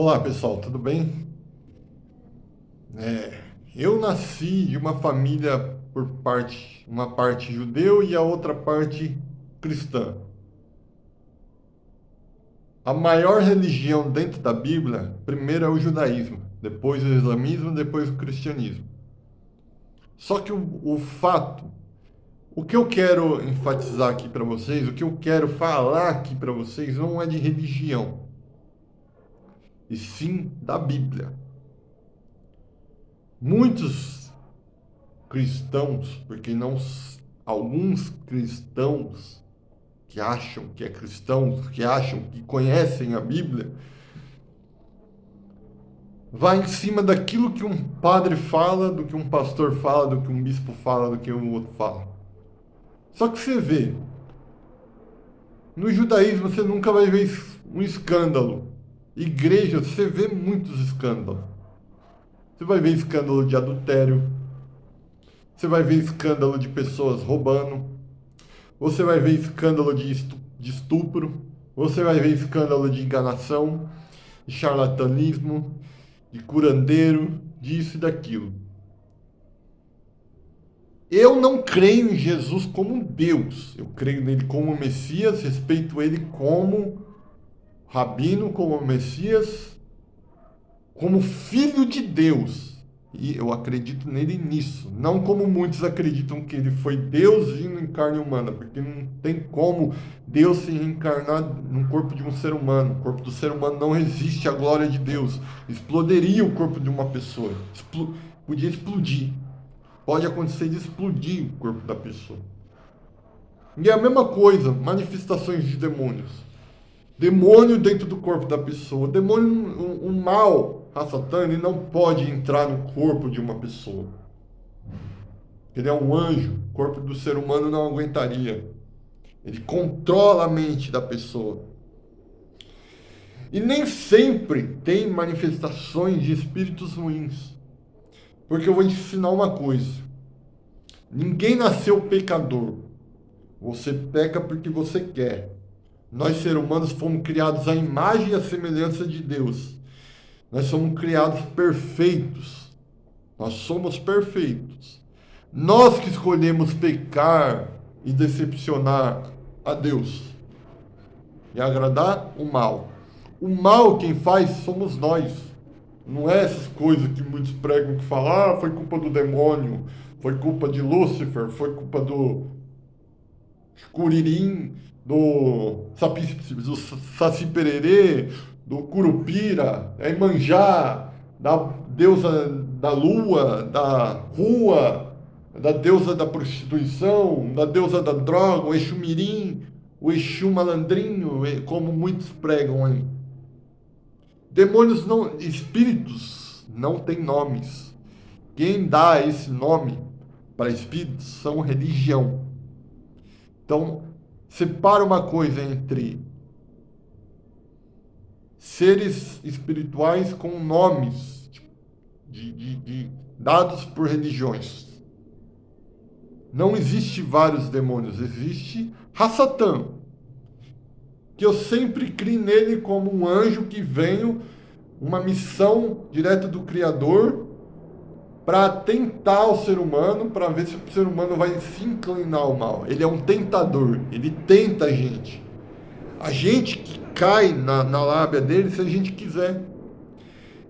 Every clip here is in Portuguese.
Olá pessoal, tudo bem? Eu nasci de uma família uma parte judeu e a outra parte cristã. A maior religião dentro da Bíblia, primeiro é o judaísmo, depois o islamismo, depois o cristianismo. Só que o que eu quero enfatizar aqui para vocês, o que eu quero falar aqui para vocês não é de religião, e sim da Bíblia. Muitos cristãos, porque não alguns cristãos que acham que é cristãos, que acham que conhecem a Bíblia, vai em cima daquilo que um padre fala, do que um pastor fala, do que um bispo fala, do que um outro fala. Só que você vê, no judaísmo você nunca vai ver um escândalo. Igreja, você vê muitos escândalos. Você vai ver escândalo de adultério, você vai ver escândalo de pessoas roubando, você vai ver escândalo de estupro, você vai ver escândalo de enganação, de charlatanismo, de curandeiro, disso e daquilo. Eu não creio em Jesus como Deus. Eu creio nele como Messias, respeito ele como rabino, como Messias, como filho de Deus. E eu acredito nele nisso. Não como muitos acreditam que ele foi Deus vindo em carne humana, porque não tem como Deus se reencarnar no corpo de um ser humano. O corpo do ser humano não resiste à glória de Deus. Explodiria o corpo de uma pessoa. Podia explodir. Pode acontecer de explodir o corpo da pessoa. E é a mesma coisa, manifestações de demônios. Demônio dentro do corpo da pessoa. Demônio, um mal, a Satã, ele não pode entrar no corpo de uma pessoa. Ele é um anjo, o corpo do ser humano não aguentaria. Ele controla a mente da pessoa. E nem sempre tem manifestações de espíritos ruins. Porque eu vou te ensinar uma coisa. Ninguém nasceu pecador. Você peca porque você quer. Nós, seres humanos, fomos criados à imagem e à semelhança de Deus. Nós somos criados perfeitos. Nós somos perfeitos. Nós que escolhemos pecar e decepcionar a Deus e agradar o mal. O mal quem faz somos nós. Não é essas coisas que muitos pregam que falam, foi culpa do demônio, foi culpa de Lúcifer, foi culpa do Curirim, do Saci Pererê, do Curupira, é Iemanjá, da deusa da lua, da rua, da deusa da prostituição, da deusa da droga, o Exu Mirim, o Exu Malandrinho, como muitos pregam aí. Demônios não, espíritos não têm nomes. Quem dá esse nome para espíritos são religião. Então, separa uma coisa entre seres espirituais com nomes dados por religiões. Não existe vários demônios, existe Hassatan, que eu sempre criei nele como um anjo que veio, uma missão direta do Criador, para tentar o ser humano, para ver se o ser humano vai se inclinar ao mal. Ele é um tentador, ele tenta a gente. A gente que cai na lábia dele se a gente quiser.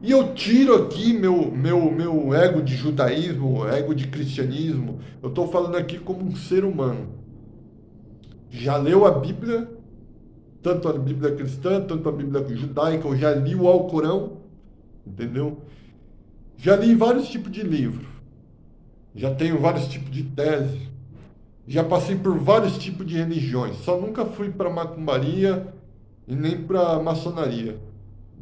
E eu tiro aqui meu ego de judaísmo, ego de cristianismo. Eu estou falando aqui como um ser humano. Já leu a Bíblia, tanto a Bíblia cristã, tanto a Bíblia judaica, eu já li o Alcorão, entendeu? Já li vários tipos de livros, já tenho vários tipos de tese, já passei por vários tipos de religiões, só nunca fui para macumbaria e nem para maçonaria,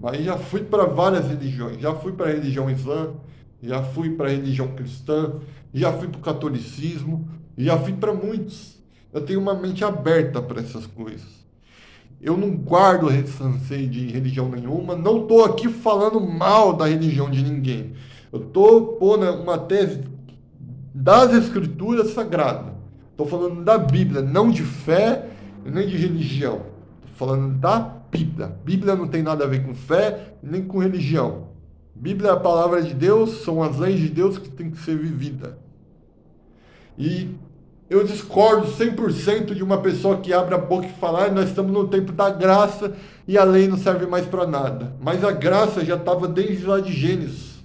mas já fui para várias religiões, já fui para a religião islã, já fui para a religião cristã, já fui para o catolicismo, já fui para muitos. Eu tenho uma mente aberta para essas coisas. Eu não guardo ressansei de religião nenhuma, não estou aqui falando mal da religião de ninguém. Eu estou pondo uma tese das escrituras sagradas. Estou falando da Bíblia, não de fé nem de religião. Estou falando da Bíblia. Bíblia não tem nada a ver com fé, nem com religião. Bíblia é a palavra de Deus, são as leis de Deus que tem que ser vivida. E eu discordo 100% de uma pessoa que abre a boca e fala: nós estamos no tempo da graça e a lei não serve mais para nada. Mas a graça já estava desde lá de Gênesis,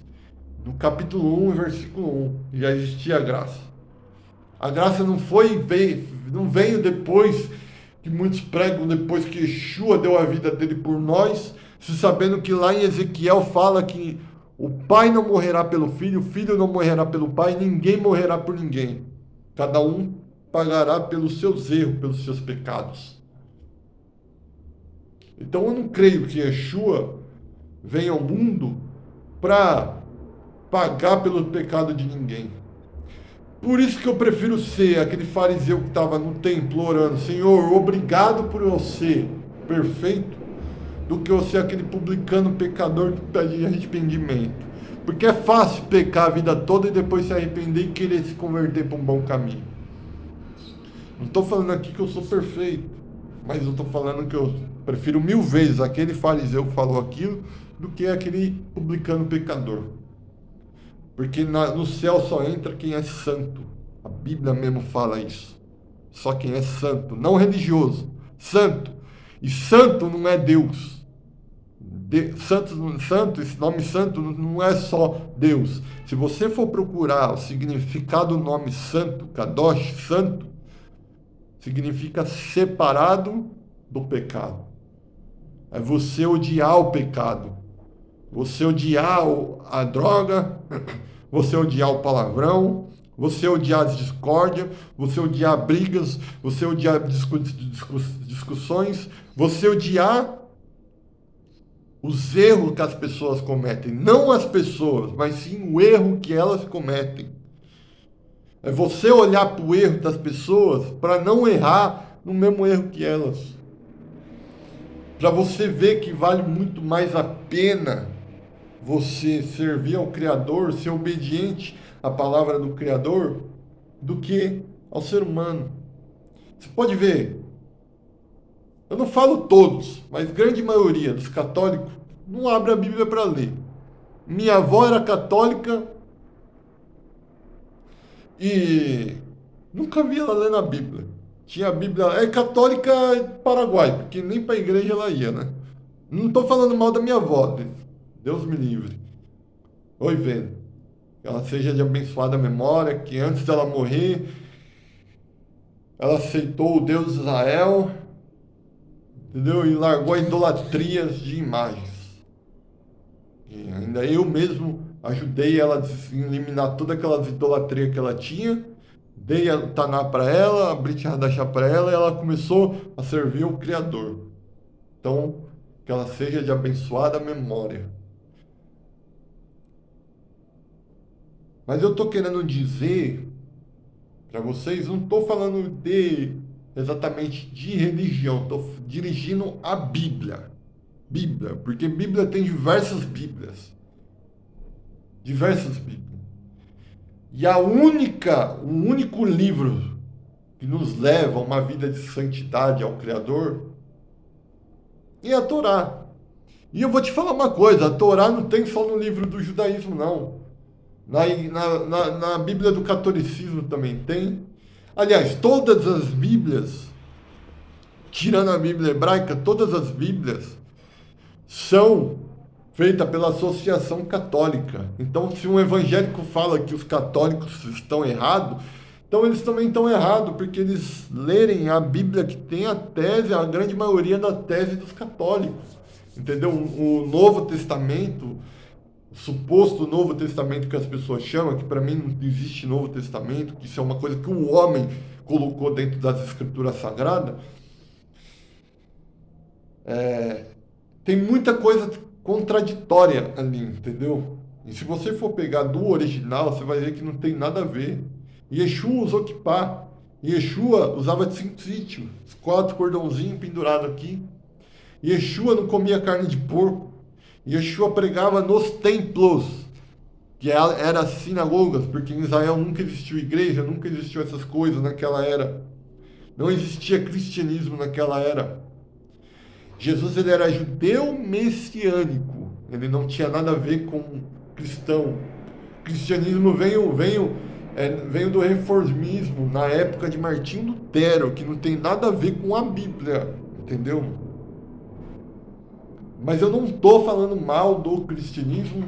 no capítulo 1, versículo 1, já existia a graça. A graça não veio depois que muitos pregam, depois que Yeshua deu a vida dele por nós, se sabendo que lá em Ezequiel fala que o pai não morrerá pelo filho, o filho não morrerá pelo pai, ninguém morrerá por ninguém. Cada um pagará pelos seus erros, pelos seus pecados. Então eu não creio que Yeshua venha ao mundo para pagar pelo pecado de ninguém. Por isso que eu prefiro ser aquele fariseu que estava no templo orando: Senhor, obrigado por eu ser perfeito, do que eu ser aquele publicano pecador que pede arrependimento. Porque é fácil pecar a vida toda e depois se arrepender e querer se converter para um bom caminho. Não estou falando aqui que eu sou perfeito, mas eu estou falando que eu prefiro 1000 vezes aquele fariseu que falou aquilo do que aquele publicano pecador. Porque no céu só entra quem é santo. A Bíblia mesmo fala isso. Só quem é santo, não religioso. Santo. E santo não é Deus. Santo, esse nome santo não é só Deus. Se você for procurar o significado do nome santo, Kadosh, santo, significa separado do pecado. É você odiar o pecado. Você odiar a droga, você odiar o palavrão, você odiar as discórdias, você odiar brigas, você odiar discussões, você odiar os erros que as pessoas cometem. Não as pessoas, mas sim o erro que elas cometem. É você olhar para o erro das pessoas para não errar no mesmo erro que elas. Para você ver que vale muito mais a pena você servir ao Criador, ser obediente à palavra do Criador, do que ao ser humano. Você pode ver, eu não falo todos, mas grande maioria dos católicos não abre a Bíblia para ler. Minha avó era católica e nunca vi ela lendo a Bíblia. Tinha a Bíblia, é católica Paraguai, porque nem para a igreja ela ia, né? Não estou falando mal da minha avó, Deus me livre. Oi, vendo. Que ela seja de abençoada memória, que antes dela morrer, ela aceitou o Deus de Israel, entendeu? E largou a idolatrias de imagens. E ainda eu mesmo ajudei ela a eliminar toda aquela idolatria que ela tinha, dei a Taná para ela, a Brit Hadashah para ela, e ela começou a servir o Criador. Então, que ela seja de abençoada memória. Mas eu estou querendo dizer para vocês, não estou falando exatamente de religião, estou dirigindo a Bíblia. Bíblia, porque Bíblia tem diversas Bíblias. Diversas Bíblias. E o único livro que nos leva a uma vida de santidade ao Criador é a Torá. E eu vou te falar uma coisa, a Torá não tem só no livro do judaísmo, não. Na Bíblia do catolicismo também tem. Aliás, todas as Bíblias, tirando a Bíblia hebraica, todas as Bíblias são feitas pela Associação Católica. Então, se um evangélico fala que os católicos estão errados, então eles também estão errados, porque eles lerem a Bíblia que tem a tese, a grande maioria da tese dos católicos. Entendeu? O Novo Testamento, o suposto Novo Testamento que as pessoas chamam, que para mim não existe Novo Testamento, que isso é uma coisa que o homem colocou dentro das Escrituras Sagradas, tem muita coisa contraditória ali, entendeu? E se você for pegar do original, você vai ver que não tem nada a ver. Yeshua usou kippah. Yeshua usava tzitzit, os 4 cordãozinhos pendurados aqui. Yeshua não comia carne de porco. Yeshua pregava nos templos, que eram as sinagogas, porque em Israel nunca existiu igreja, nunca existiu essas coisas naquela era. Não existia cristianismo naquela era. Jesus ele era judeu messiânico, ele não tinha nada a ver com cristão. O cristianismo veio do reformismo, na época de Martinho Lutero, que não tem nada a ver com a Bíblia, entendeu? Mas eu não estou falando mal do cristianismo,